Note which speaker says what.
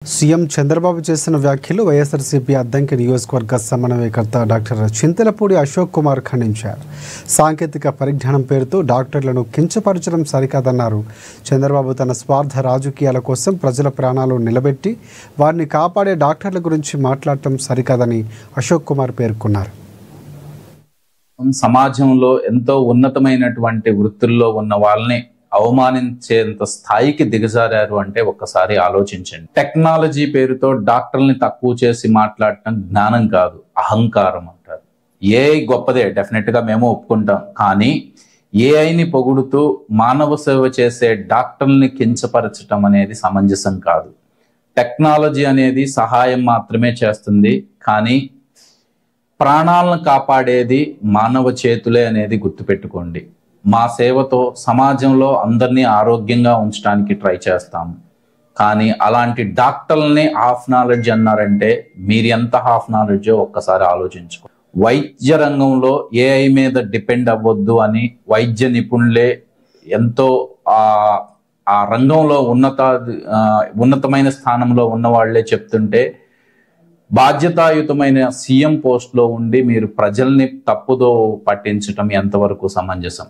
Speaker 1: CM Chandrababu చేసిన వ్యాఖ్యలు వైఎస్ఆర్సీపీ అద్దంకి నియోజకవర్గ సమన్వయకర్త డాక్టర్ చింతలపూడి అశోక్ కుమార్ ఖండించారు. సాంకేతిక పరిజ్ఞానం పేరుతో డాక్టర్లను కించపరచడం సరికాదన్నారు. చంద్రబాబు తన స్వార్థ రాజకీయాల కోసం ప్రజల ప్రాణాలు నిలబెట్టి వారిని కాపాడే డాక్టర్ల గురించి మాట్లాడటం సరికాదని అశోక్ కుమార్ పేర్కొన్నారు.
Speaker 2: సమాజంలో ఎంతో ఉన్నతమైనటువంటి వృత్తుల్లో ఉన్న వాళ్ళని అవమానించేంత స్థాయికి దిగజారారు అంటే ఒక్కసారి ఆలోచించండి. టెక్నాలజీ పేరుతో డాక్టర్ని తక్కువ చేసి మాట్లాడటం జ్ఞానం కాదు, అహంకారం అంటారు. ఏఐ గొప్పదే, డెఫినెట్ గా మేము ఒప్పుకుంటాం. కానీ ఏఐని పొగుడుతూ మానవ సేవ చేసే డాక్టర్ని కించపరచటం అనేది సమంజసం కాదు. టెక్నాలజీ అనేది సహాయం మాత్రమే చేస్తుంది, కానీ ప్రాణాలను కాపాడేది మానవ చేతులే అనేది గుర్తుపెట్టుకోండి. మా సేవతో సమాజంలో అందరినీ ఆరోగ్యంగా ఉంచడానికి ట్రై చేస్తాము. కానీ అలాంటి డాక్టర్లని హాఫ్ నాలెడ్జ్ అన్నారంటే మీరు ఎంత హాఫ్ నాలెడ్జో ఒక్కసారి ఆలోచించుకో. వైద్య రంగంలో ఏఐ మీద డిపెండ్ అవ్వద్దు అని వైద్య నిపుణులే ఎంతో ఆ రంగంలో ఉన్నతమైన స్థానంలో ఉన్న వాళ్ళే చెప్తుంటే బాధ్యతాయుతమైన సీఎం పోస్ట్లో ఉండి మీరు ప్రజల్ని తప్పుదో పట్టించటం ఎంతవరకు సమంజసం?